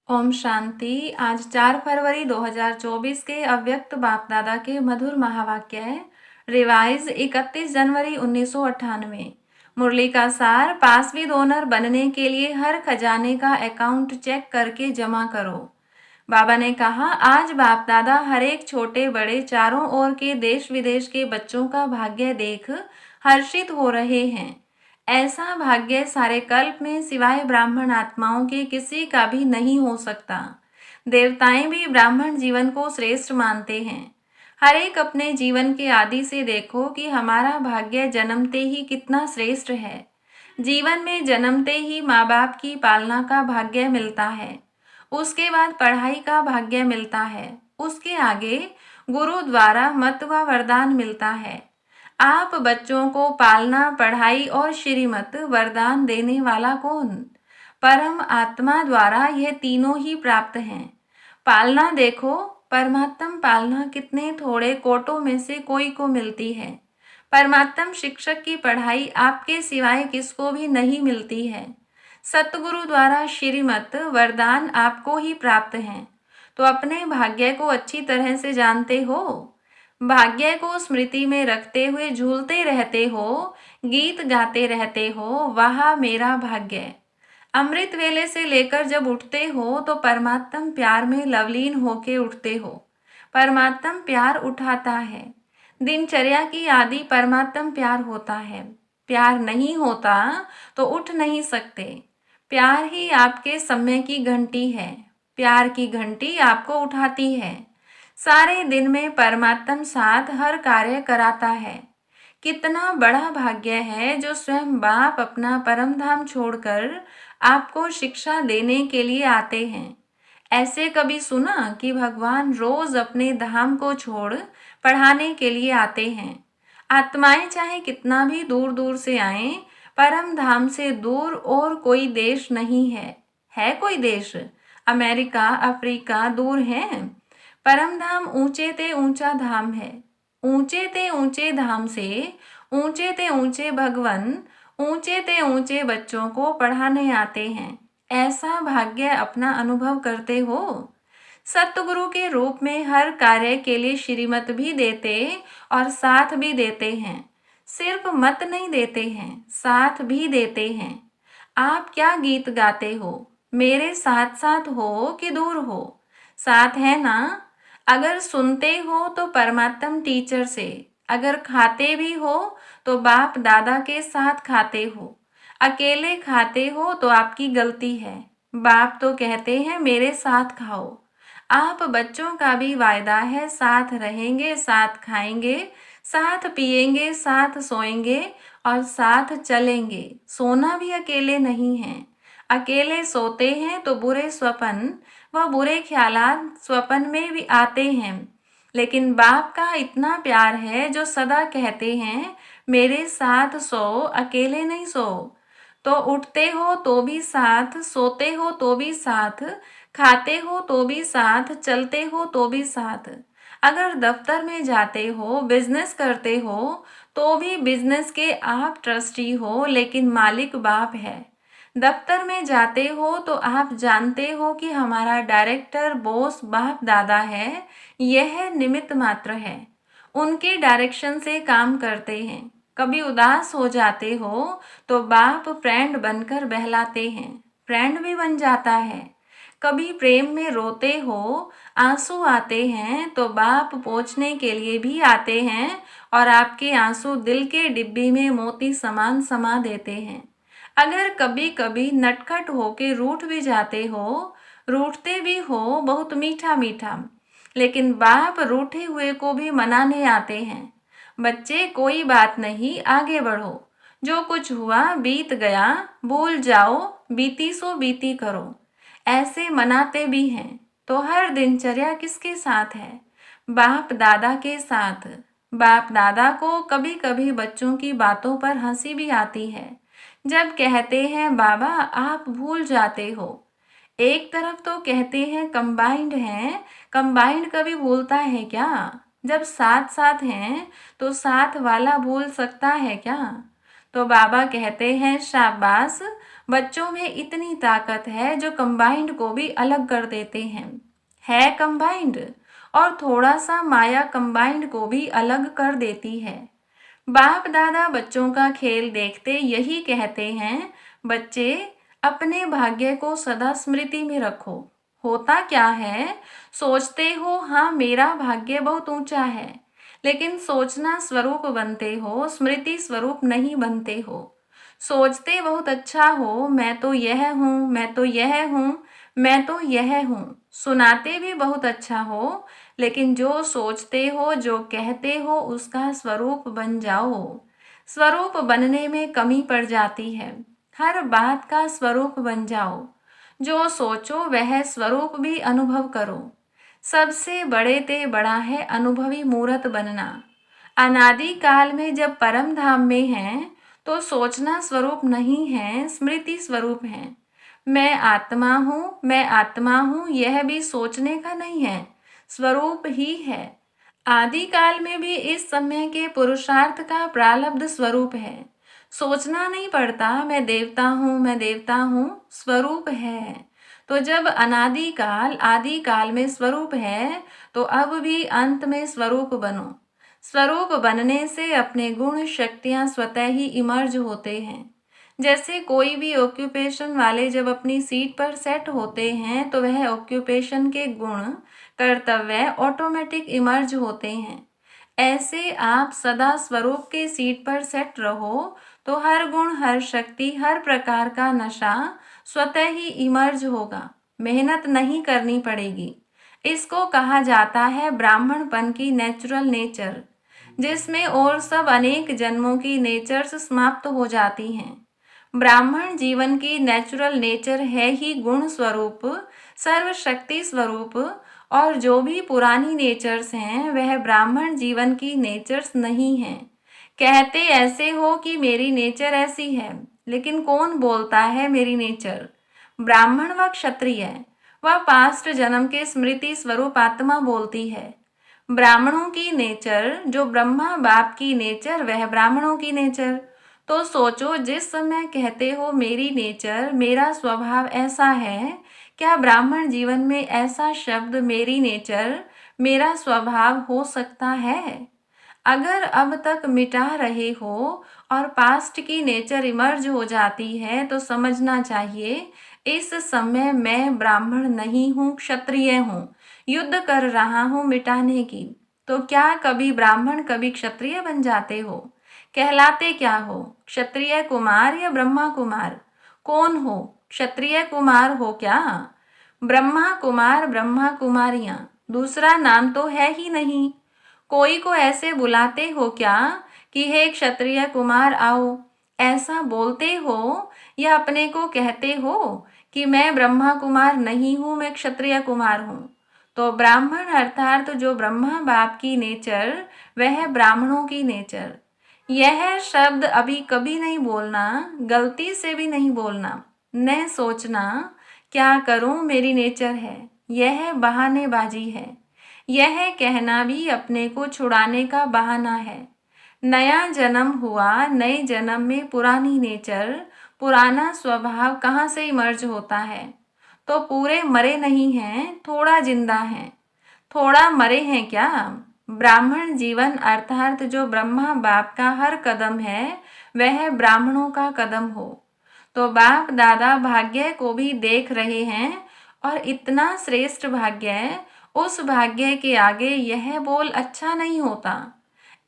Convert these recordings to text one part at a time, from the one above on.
ओम शांति। आज 4 फरवरी 2024 के अव्यक्त बाप दादा के मधुर महावाक्य है। रिवाइज 31 जनवरी 1998। मुरली का सार, पासवी डोनर बनने के लिए हर खजाने का अकाउंट चेक करके जमा करो। बाबा ने कहा, आज बाप दादा हर एक छोटे बड़े चारों ओर के देश विदेश के बच्चों का भाग्य देख हर्षित हो रहे हैं। ऐसा भाग्य सारे कल्प में सिवाय ब्राह्मण आत्माओं के किसी का भी नहीं हो सकता। देवताएं भी ब्राह्मण जीवन को श्रेष्ठ मानते हैं। हर एक अपने जीवन के आदि से देखो कि हमारा भाग्य जन्मते ही कितना श्रेष्ठ है। जीवन में जन्मते ही माँ बाप की पालना का भाग्य मिलता है, उसके बाद पढ़ाई का भाग्य मिलता है, उसके आगे गुरु द्वारा मत व वरदान मिलता है। आप बच्चों को पालना, पढ़ाई और श्रीमत वरदान देने वाला कौन? परम आत्मा द्वारा यह तीनों ही प्राप्त हैं। पालना देखो, परमात्म पालना कितने थोड़े कोटों में से कोई को मिलती है। परमात्म शिक्षक की पढ़ाई आपके सिवाय किसको भी नहीं मिलती है। सतगुरु द्वारा श्रीमत वरदान आपको ही प्राप्त हैं। तो अपने भाग्य को अच्छी तरह से जानते हो। भाग्य को स्मृति में रखते हुए झूलते रहते हो, गीत गाते रहते हो, वाह मेरा भाग्य। अमृत वेले से लेकर जब उठते हो तो परमात्म प्यार में लवलीन होके उठते हो। परमात्म प्यार उठाता है। दिनचर्या की आदि परमात्म प्यार होता है। प्यार नहीं होता तो उठ नहीं सकते। प्यार ही आपके समय की घंटी है। प्यार की घंटी आपको उठाती है। सारे दिन में परमात्म साथ हर कार्य कराता है। कितना बड़ा भाग्य है जो स्वयं बाप अपना परम धाम छोड़कर आपको शिक्षा देने के लिए आते हैं। ऐसे कभी सुना कि भगवान रोज अपने धाम को छोड़ पढ़ाने के लिए आते हैं? आत्माएं चाहे कितना भी दूर दूर से आएं, परम धाम से दूर और कोई देश नहीं है। है कोई देश? अमेरिका, अफ्रीका दूर है। परम धाम ऊंचे ते ऊंचा धाम है। ऊंचे ते ऊंचे धाम से ऊंचे ते ऊंचे भगवन ऊंचे ते ऊंचे बच्चों को पढ़ाने आते हैं। ऐसा भाग्य अपना अनुभव करते हो। सतगुरु के रूप में हर कार्य के लिए श्रीमत भी देते और साथ भी देते हैं। सिर्फ मत नहीं देते हैं, साथ भी देते हैं। आप क्या गीत गाते हो? मेरे साथ साथ हो कि दूर हो? साथ है ना? अगर सुनते हो तो परमात्म टीचर से, अगर खाते भी हो तो बाप दादा के साथ खाते हो। अकेले खाते हो तो आपकी गलती है। बाप तो कहते हैं मेरे साथ खाओ। आप बच्चों का भी वायदा है, साथ रहेंगे, साथ खाएंगे, साथ पिएंगे, साथ सोएंगे और साथ चलेंगे। सोना भी अकेले नहीं है। अकेले सोते हैं तो बुरे स्वप्न व बुरे ख्यालात स्वप्न में भी आते हैं। लेकिन बाप का इतना प्यार है जो सदा कहते हैं मेरे साथ सो, अकेले नहीं सो। तो उठते हो तो भी साथ, सोते हो तो भी साथ, खाते हो तो भी साथ, चलते हो तो भी साथ। अगर दफ्तर में जाते हो, बिजनेस करते हो तो भी बिजनेस के आप ट्रस्टी हो, लेकिन मालिक बाप है। दफ्तर में जाते हो तो आप जानते हो कि हमारा डायरेक्टर बॉस बाप दादा है। यह निमित्त मात्र है। उनके डायरेक्शन से काम करते हैं। कभी उदास हो जाते हो तो बाप फ्रेंड बनकर बहलाते हैं, फ्रेंड भी बन जाता है। कभी प्रेम में रोते हो, आंसू आते हैं तो बाप पोंछने के लिए भी आते हैं और आपके आंसू दिल के डिब्बी में मोती समान समा देते हैं। अगर कभी कभी नटखट होके रूठ भी जाते हो, रूठते भी हो बहुत मीठा मीठा, लेकिन बाप रूठे हुए को भी मनाने आते हैं। बच्चे कोई बात नहीं, आगे बढ़ो। जो कुछ हुआ बीत गया, भूल जाओ, बीती सो बीती करो। ऐसे मनाते भी हैं। तो हर दिनचर्या किसके साथ है? बाप दादा के साथ। बाप दादा को कभी कभी बच्चों की बातों पर हंसी भी आती है। जब कहते हैं बाबा आप भूल जाते हो। एक तरफ तो कहते हैं कंबाइंड हैं, कंबाइंड कभी भूलता है क्या? जब साथ साथ हैं तो साथ वाला भूल सकता है क्या? तो बाबा कहते हैं शाबाश, बच्चों में इतनी ताकत है जो कंबाइंड को भी अलग कर देते हैं। है कंबाइंड, और थोड़ा सा माया कंबाइंड को भी अलग कर देती है। बाप दादा बच्चों का खेल देखते यही कहते हैं, बच्चे अपने भाग्य को सदा स्मृति में रखो। होता क्या है, सोचते हो हाँ मेरा भाग्य बहुत ऊंचा है, लेकिन सोचना स्वरूप बनते हो, स्मृति स्वरूप नहीं बनते हो। सोचते बहुत अच्छा हो, मैं तो यह हूँ, मैं तो यह हूँ, मैं तो यह हूँ। सुनाते भी बहुत अच्छा हो, लेकिन जो सोचते हो, जो कहते हो, उसका स्वरूप बन जाओ। स्वरूप बनने में कमी पड़ जाती है। हर बात का स्वरूप बन जाओ। जो सोचो वह स्वरूप भी अनुभव करो। सबसे बड़े ते बड़ा है अनुभवी मूर्त बनना। अनादि काल में जब परम धाम में हैं, तो सोचना स्वरूप नहीं है, स्मृति स्वरूप है। मैं आत्मा हूँ, मैं आत्मा हूँ, यह भी सोचने का नहीं है, स्वरूप ही है। आदि काल में भी इस समय के पुरुषार्थ का प्रारब्ध स्वरूप है। सोचना नहीं पड़ता मैं देवता हूँ, मैं देवता हूँ, स्वरूप है। तो जब अनादि काल आदि काल में स्वरूप है, तो अब भी अंत में स्वरूप बनो। स्वरूप बनने से अपने गुण शक्तियाँ स्वतः ही इमर्ज होते हैं। जैसे कोई भी ऑक्यूपेशन वाले जब अपनी सीट पर सेट होते हैं, तो वह ऑक्यूपेशन के गुण कर्तव्य ऑटोमेटिक इमर्ज होते हैं। ऐसे आप सदा स्वरूप के सीट पर सेट रहो, तो हर गुण, हर शक्ति, हर प्रकार का नशा स्वतः ही इमर्ज होगा। मेहनत नहीं करनी पड़ेगी। इसको कहा जाता है ब्राह्मणपन की नेचुरल नेचर, जिसमें और सब अनेक जन्मों की नेचर्स समाप्त हो जाती हैं। ब्राह्मण जीवन की नेचुरल नेचर है ही गुण स्वरूप, सर्वशक्ति स्वरूप, और जो भी पुरानी नेचर्स हैं वह ब्राह्मण जीवन की नेचर्स नहीं हैं। कहते ऐसे हो कि मेरी नेचर ऐसी है, लेकिन कौन बोलता है मेरी नेचर? ब्राह्मण व क्षत्रिय व पास्ट जन्म के स्मृति स्वरूप आत्मा बोलती है। ब्राह्मणों की नेचर, जो ब्रह्मा बाप की नेचर, वह ब्राह्मणों की नेचर। तो सोचो, जिस समय कहते हो मेरी नेचर, मेरा स्वभाव ऐसा है, क्या ब्राह्मण जीवन में ऐसा शब्द मेरी नेचर, मेरा स्वभाव हो सकता है? अगर अब तक मिटा रहे हो और पास्ट की नेचर इमर्ज हो जाती है, तो समझना चाहिए इस समय मैं ब्राह्मण नहीं हूँ, क्षत्रिय हूँ, युद्ध कर रहा हूँ मिटाने की। तो क्या कभी ब्राह्मण कभी क्षत्रिय बन जाते हो? कहलाते क्या हो? क्षत्रिय कुमार या ब्रह्मा कुमार? कौन हो? क्षत्रिय कुमार हो क्या? ब्रह्मा कुमार, ब्रह्मा कुमारियां, दूसरा नाम तो है ही नहीं। कोई को ऐसे बुलाते हो क्या कि हे क्षत्रिय कुमार आओ? ऐसा बोलते हो या अपने को कहते हो कि मैं ब्रह्मा कुमार नहीं हूँ, मैं क्षत्रिय कुमार हूँ? तो ब्राह्मण अर्थात जो ब्रह्मा बाप की नेचर, वह ब्राह्मणों की नेचर। यह शब्द अभी कभी नहीं बोलना, गलती से भी नहीं बोलना। न सोचना क्या करूं मेरी नेचर है, यह बहानेबाजी है। यह कहना भी अपने को छुड़ाने का बहाना है। नया जन्म हुआ, नए जन्म में पुरानी नेचर, पुराना स्वभाव कहाँ से इमर्ज होता है? तो पूरे मरे नहीं हैं, थोड़ा जिंदा हैं। थोड़ा मरे हैं क्या? ब्राह्मण जीवन अर्थात जो ब्रह्मा बाप का हर कदम है, वह ब्राह्मणों का कदम हो। तो बाप दादा भाग्य को भी देख रहे हैं, और इतना श्रेष्ठ भाग्य, उस भाग्य के आगे यह बोल अच्छा नहीं होता।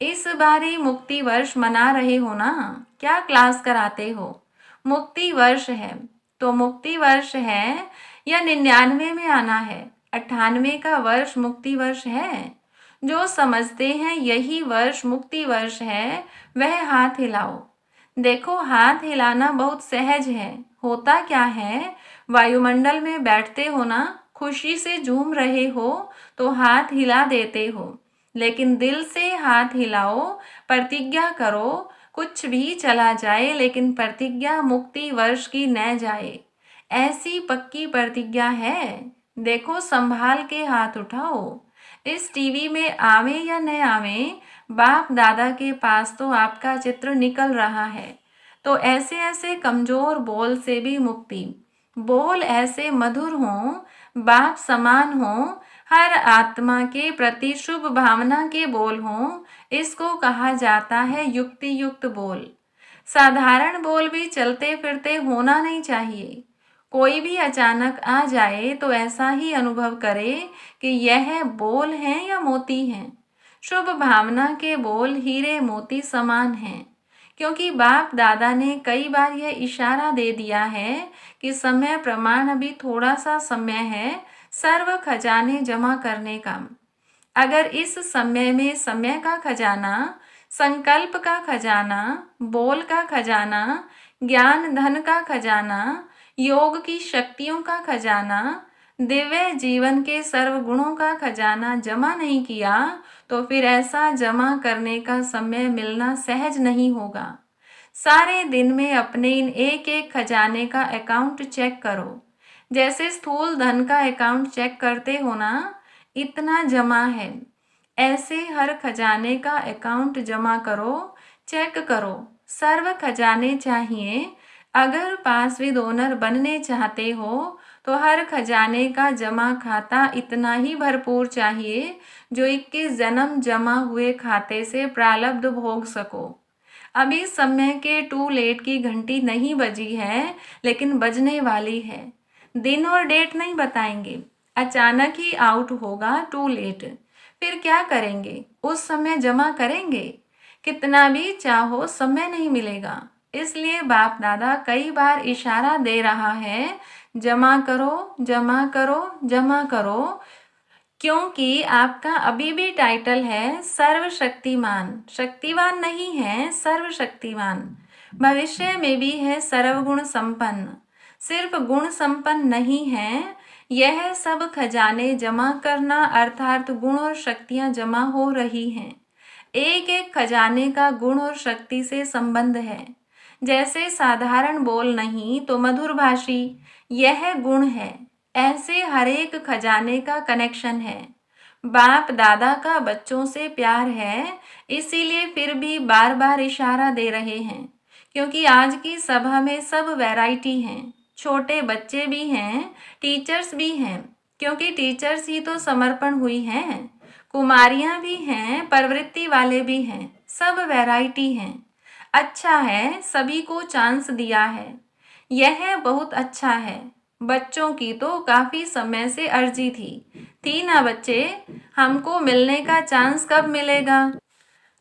इस बारी मुक्ति वर्ष मना रहे हो ना? क्या क्लास कराते हो? मुक्ति वर्ष है, तो मुक्ति वर्ष है या 99 में आना है? 98 का वर्ष मुक्ति वर्ष है। जो समझते हैं यही वर्ष मुक्ति वर्ष है, वह हाथ हिलाओ। देखो, हाथ हिलाना बहुत सहज है। होता क्या है, वायुमंडल में बैठते हो ना, खुशी से झूम रहे हो तो हाथ हिला देते हो, लेकिन दिल से हाथ हिलाओ, प्रतिज्ञा करो, कुछ भी चला जाए लेकिन प्रतिज्ञा मुक्ति वर्ष की न जाए। ऐसी पक्की प्रतिज्ञा है। देखो, संभाल के हाथ उठाओ। इस टीवी में आवे या न आवे, बाप दादा के पास तो आपका चित्र निकल रहा है। तो ऐसे ऐसे कमजोर बोल से भी मुक्ति। बोल ऐसे मधुर हों, बाप समान हों, हर आत्मा के प्रति शुभ भावना के बोल हों, इसको कहा जाता है युक्ति युक्त बोल। साधारण बोल भी चलते फिरते होना नहीं चाहिए। कोई भी अचानक आ जाए तो ऐसा ही अनुभव करे कि यह बोल हैं या मोती हैं। शुभ भावना के बोल हीरे मोती समान हैं, क्योंकि बाप दादा ने कई बार यह इशारा दे दिया है कि समय प्रमाण अभी थोड़ा सा समय है सर्व खजाने जमा करने का। अगर इस समय में समय का खजाना, संकल्प का खजाना, बोल का खजाना, ज्ञान धन का खजाना, योग की शक्तियों का खजाना, दिव्य जीवन के सर्व गुणों का खजाना जमा नहीं किया तो फिर ऐसा जमा करने का समय मिलना सहज नहीं होगा। सारे दिन में अपने इन एक एक खजाने का अकाउंट चेक करो। जैसे स्थूल धन का अकाउंट चेक करते हो ना, इतना जमा है, ऐसे हर खजाने का अकाउंट जमा करो, चेक करो। सर्व खजाने चाहिए। अगर पासविद ओनर बनने चाहते हो तो हर खजाने का जमा खाता इतना ही भरपूर चाहिए जो 21 जन्म जमा हुए खाते से प्रारब्ध भोग सको। अभी समय के टू लेट की घंटी नहीं बजी है, लेकिन बजने वाली है। दिन और डेट नहीं बताएंगे, अचानक ही आउट होगा टू लेट। फिर क्या करेंगे? उस समय जमा करेंगे? कितना भी चाहो समय नहीं मिलेगा। इसलिए बाप दादा कई बार इशारा दे रहा है, जमा करो, जमा करो, जमा करो, क्योंकि आपका अभी भी टाइटल है सर्वशक्तिमान। शक्तिवान नहीं है, सर्वशक्तिमान। भविष्य में भी है सर्वगुण संपन्न। सिर्फ गुण संपन्न नहीं है, यह सब खजाने जमा करना अर्थात गुण और शक्तियां जमा हो रही हैं। एक एक खजाने का गुण और शक्ति से संबंध है। जैसे साधारण बोल नहीं तो मधुर भाषी, यह गुण है। ऐसे हर एक खजाने का कनेक्शन है। बाप दादा का बच्चों से प्यार है, इसीलिए फिर भी बार बार इशारा दे रहे हैं, क्योंकि आज की सभा में सब वैरायटी हैं। छोटे बच्चे भी हैं, टीचर्स भी हैं, क्योंकि टीचर्स ही तो समर्पण हुई हैं। कुमारियां भी हैं, प्रवृत्ति वाले भी हैं, सब वैरायटी हैं। अच्छा है, सभी को चांस दिया है, यह बहुत अच्छा है। बच्चों की तो काफी समय से अर्जी थी ना बच्चे, हमको मिलने का चांस कब मिलेगा?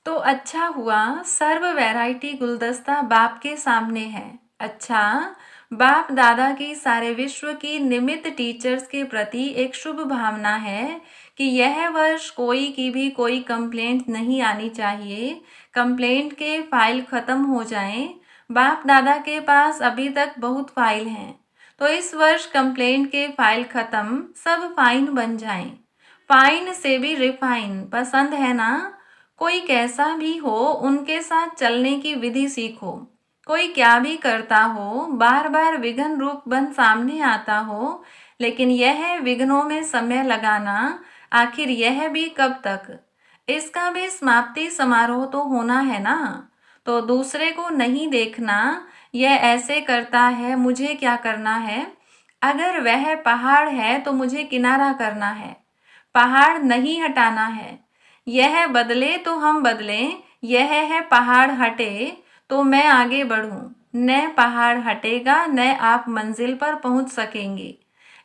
तो अच्छा हुआ सर्व वैरायटी गुलदस्ता बाप के सामने है। अच्छा, बाप दादा की सारे विश्व की निमित्त टीचर्स के प्रति एक शुभ भावना है कि यह वर्ष कोई की भी कोई कंप्लेंट नहीं आनी चाहिए। कंप्लेंट के फाइल खत्म हो जाएं। बाप दादा के पास अभी तक बहुत फाइल हैं, तो इस वर्ष कंप्लेंट के फाइल खत्म, सब फाइन बन जाएं। फाइन से भी रिफाइन पसंद है ना? कोई कैसा भी हो, उनके साथ चलने की विधि सीखो। कोई क्या भी करता हो, बार बार विघ्न रूप बन सामने आता हो, लेकिन यह विघ्नों में समय लगाना, आखिर यह भी कब तक? इसका भी समाप्ति समारोह तो होना है ना। तो दूसरे को नहीं देखना, यह ऐसे करता है, मुझे क्या करना है? अगर वह पहाड़ है तो मुझे किनारा करना है, पहाड़ नहीं हटाना है। यह बदले तो हम बदलें, यह है पहाड़ हटे तो मैं आगे बढ़ूं। न पहाड़ हटेगा, न आप मंजिल पर पहुंच सकेंगे।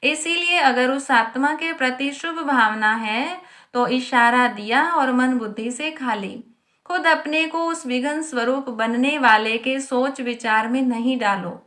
इसीलिए अगर उस आत्मा के प्रति शुभ भावना है तो इशारा दिया और मन बुद्धि से खाली। खुद अपने को उस विघन स्वरूप बनने वाले के सोच विचार में नहीं डालो।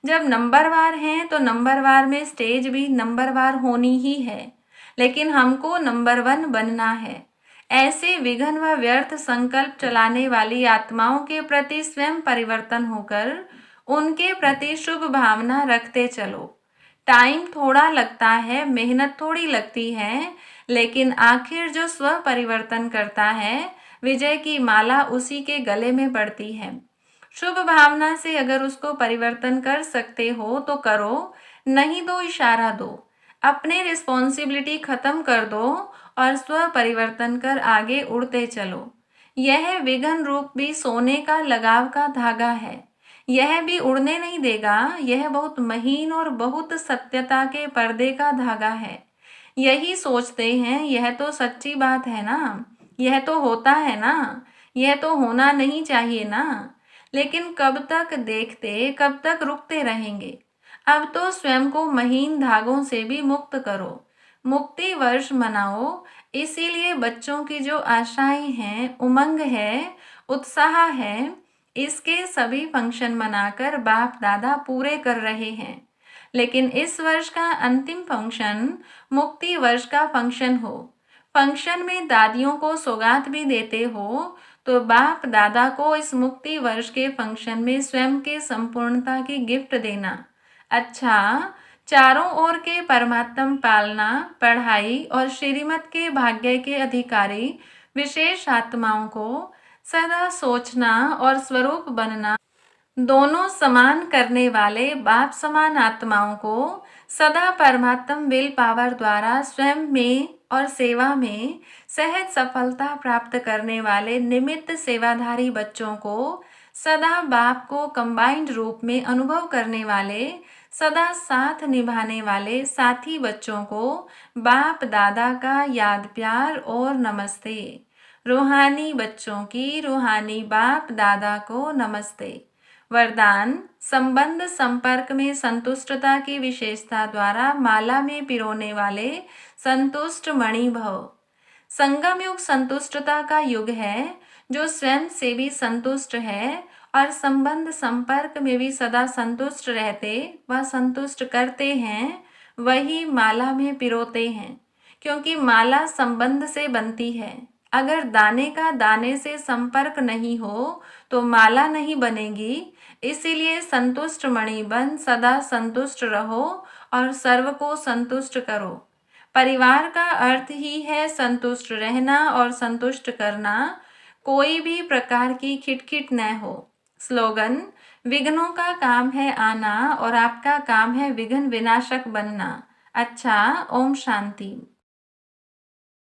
जब नंबरवार हैं तो नंबरवार में स्टेज भी नंबरवार होनी ही है, लेकिन हमको नंबर 1 बनना है। ऐसे विघन व व्यर्थ संकल्प चलाने वाली आत्माओं के प्रति स्वयं परिवर्तन होकर उनके प्रति शुभ भावना रखते चलो। टाइम थोड़ा लगता है, मेहनत थोड़ी लगती है, लेकिन आखिर जो स्व परिवर्तन करता है, विजय की माला उसी के गले में पड़ती है। शुभ भावना से अगर उसको परिवर्तन कर सकते हो तो करो, नहीं तो इशारा दो। अपने रिस्पॉन्सिबिलिटी खत्म कर दो और स्व परिवर्तन कर आगे उड़ते चलो। यह विघन रूप भी सोने का लगाव का धागा है। यह भी उड़ने नहीं देगा। यह बहुत महीन और बहुत सत्यता के पर्दे का धागा है। यही सोचते हैं, यह तो सच्ची बात है ना, यह तो होता है ना, यह तो होना नहीं चाहिए ना। लेकिन कब तक देखते, कब तक रुकते रहेंगे। अब तो स्वयं को महीन धागों से भी मुक्त करो, मुक्ति वर्ष मनाओ। इसीलिए बच्चों की जो आशाएं हैं, उमंग है, उत्साह है, इसके सभी फंक्शन मनाकर बाप दादा पूरे कर रहे हैं। लेकिन इस वर्ष का अंतिम फंक्शन मुक्ति वर्ष का फंक्शन हो। फंक्शन में दादियों को सौगात भी देते हो, तो बाप दादा को इस मुक्ति वर्ष के फंक्शन में स्वयं के संपूर्णता की गिफ्ट देना। अच्छा, चारों ओर के परमात्म पालना, पढ़ाई और श्रीमत के भाग्य के अधिकारी विशेष आत्माओं को सदा सोचना और स्वरूप बनना, दोनों समान करने वाले बाप समान आत्माओं को सदा परमात्म विल पावर द्वारा स्वयं में और सेवा में सहज सफलता प्राप्त करने वाले निमित्त सेवाधारी बच्चों को सदा बाप को कंबाइंड रूप में अनुभव करने वाले, सदा साथ निभाने वाले साथी बच्चों को बाप दादा का याद प्यार और नमस्ते। रूहानी बच्चों की रूहानी बाप दादा को नमस्ते। वरदान: संबंध संपर्क में संतुष्टता की विशेषता द्वारा माला में पिरोने वाले संतुष्ट मणि भव। संगम युग संतुष्टता का युग है। जो स्वयं से भी संतुष्ट है और संबंध संपर्क में भी सदा संतुष्ट रहते व संतुष्ट करते हैं, वही माला में पिरोते हैं। क्योंकि माला संबंध से बनती है। अगर दाने का दाने से संपर्क नहीं हो तो माला नहीं बनेगी। इसीलिए संतुष्ट मणि बन सदा संतुष्ट रहो और सर्व को संतुष्ट करो। परिवार का अर्थ ही है संतुष्ट रहना और संतुष्ट करना, कोई भी प्रकार की खिटखिट न हो। स्लोगन: विघ्नों का काम है आना और आपका काम है विघ्न विनाशक बनना। अच्छा, ओम शांति।